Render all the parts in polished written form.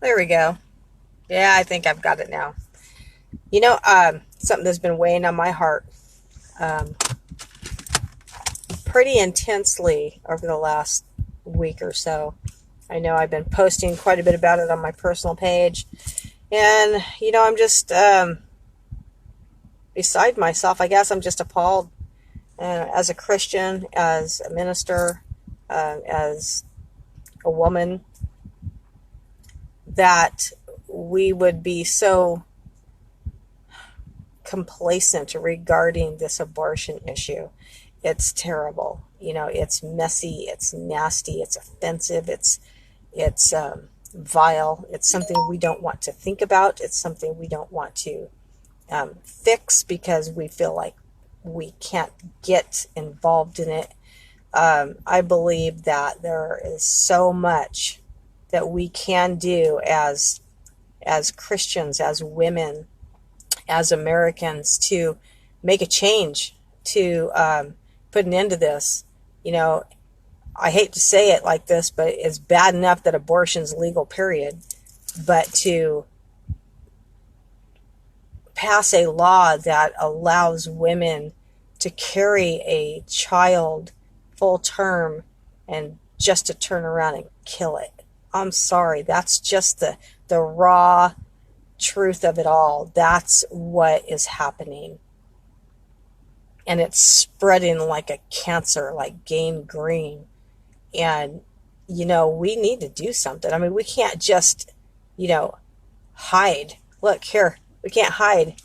There we go. Yeah, I think I've got it now. Something that's been weighing on my heart um, pretty intensely over the last week or so. I know I've been posting quite a bit about it on my personal page. And, I'm just beside myself. I guess I'm just appalled as a Christian, as a minister, as a woman, that we would be so complacent regarding this abortion issue. It's terrible. It's messy, it's nasty, it's offensive, it's vile. It's something we don't want to think about. It's something we don't want to fix because we feel like we can't get involved in it. I believe that there is so much that we can do as Christians, as women, as Americans, to make a change, to put an end to this. I hate to say it like this, but it's bad enough that abortion's legal, period. But to pass a law that allows women to carry a child full term and just to turn around and kill it. I'm sorry, that's just the raw truth of it all. That's what is happening. And it's spreading like a cancer, like gangrene. And, we need to do something. I mean, we can't just, hide. Look here, we can't hide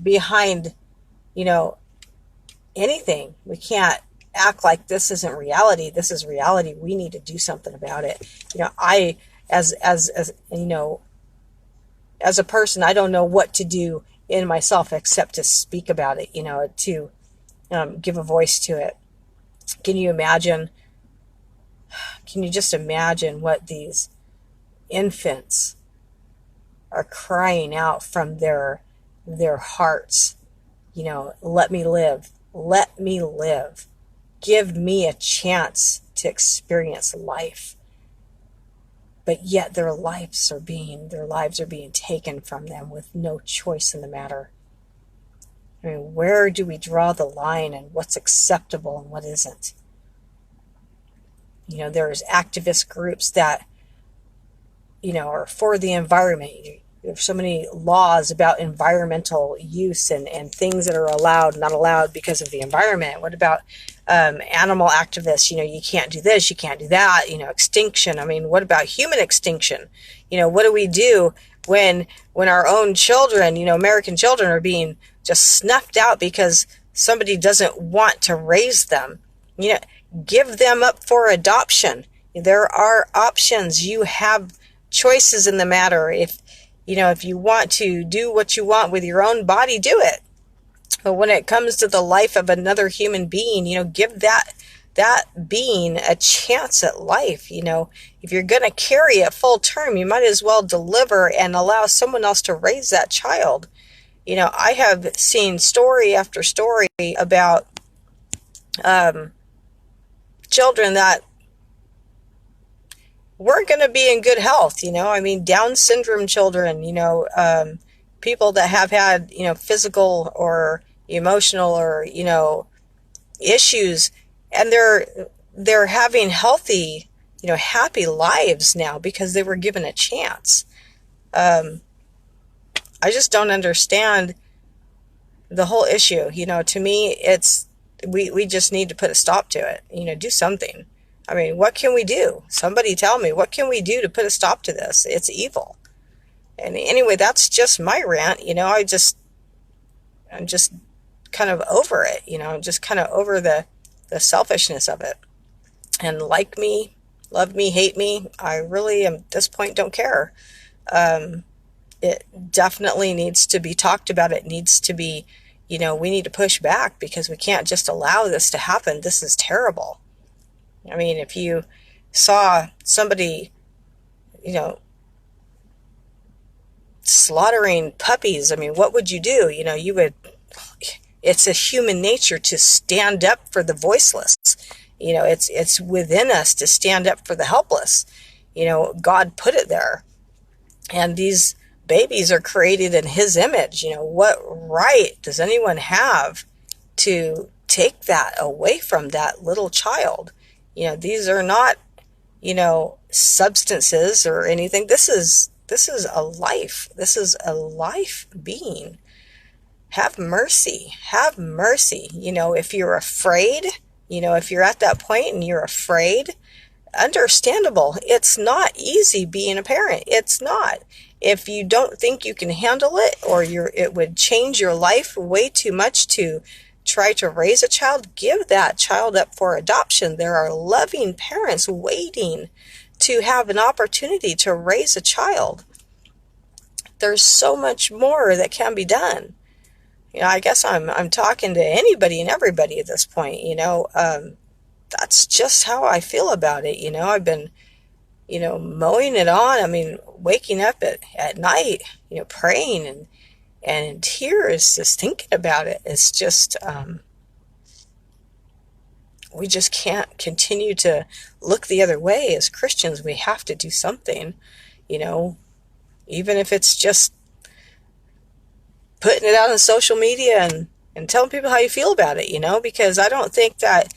behind, anything. We can't act like this isn't reality. This is reality. We need to do something about it. I, as as a person, I don't know what to do in myself except to speak about it, to give a voice to it. Can you imagine? Can you just imagine what these infants are crying out from their hearts? Let me live. Let me live. Give me a chance to experience life. But yet their lives are being taken from them with no choice in the matter. I mean, where do we draw the line and what's acceptable and what isn't? There's activist groups that, are for the environment. There's so many laws about environmental use and things that are allowed, not allowed because of the environment. What about animal activists? You can't do this, you can't do that, extinction. I mean, what about human extinction? What do we do when our own children, American children, are being just snuffed out because somebody doesn't want to raise them? Give them up for adoption. There are options. You have choices in the matter. If you want to do what you want with your own body, do it. But when it comes to the life of another human being, give that being a chance at life. If you're going to carry it full term, you might as well deliver and allow someone else to raise that child. I have seen story after story about children that weren't going to be in good health. I mean, Down syndrome children, people that have had, physical or emotional or, issues, and they're having healthy, happy lives now because they were given a chance. I just don't understand the whole issue. To me, we just need to put a stop to it, do something. I mean, what can we do? Somebody tell me, what can we do to put a stop to this? It's evil. And anyway, that's just my rant. I'm just kind of over it, I'm just kind of over the selfishness of it. And like me, love me, hate me, I really am, at this point, don't care. It definitely needs to be talked about. It needs to be, we need to push back because we can't just allow this to happen. This is terrible. I mean, if you saw somebody, slaughtering puppies, I mean, what would you do? It's a human nature to stand up for the voiceless. It's within us to stand up for the helpless. God put it there. And these babies are created in his image. What right does anyone have to take that away from that little child? These are not, substances or anything. This is a life. This is a life being. Have mercy. Have mercy. If you're afraid, if you're at that point and you're afraid, understandable. It's not easy being a parent. It's not. If you don't think you can handle it, or it would change your life way too much to try to raise a child, give that child up for adoption. There are loving parents waiting to have an opportunity to raise a child. There's so much more that can be done. I guess I'm talking to anybody and everybody at this point. That's just how I feel about it. I've been, mowing it on. I mean, waking up at night, praying and in tears, just thinking about it. It's just, we just can't continue to look the other way. As Christians, we have to do something, even if it's just putting it out on social media and telling people how you feel about it, because I don't think that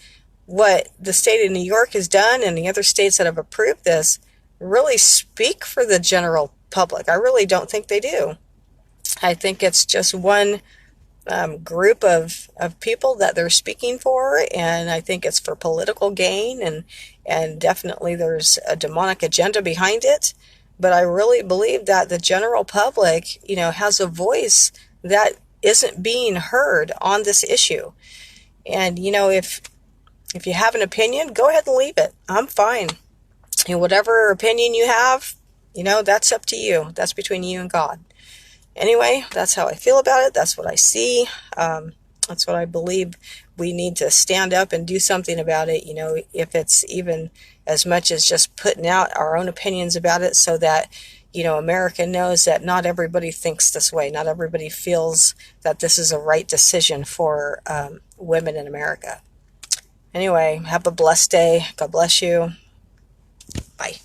what the state of New York has done and the other states that have approved this really speak for the general public. I really don't think they do. I think it's just one group of people that they're speaking for, and I think it's for political gain, and definitely there's a demonic agenda behind it. But I really believe that the general public, has a voice that isn't being heard on this issue. And, if you have an opinion, go ahead and leave it. I'm fine. Whatever opinion you have, that's up to you. That's between you and God. Anyway, that's how I feel about it. That's what I see. That's what I believe. We need to stand up and do something about it, if it's even as much as just putting out our own opinions about it, so that, America knows that not everybody thinks this way. Not everybody feels that this is a right decision for women in America. Anyway, have a blessed day. God bless you. Bye.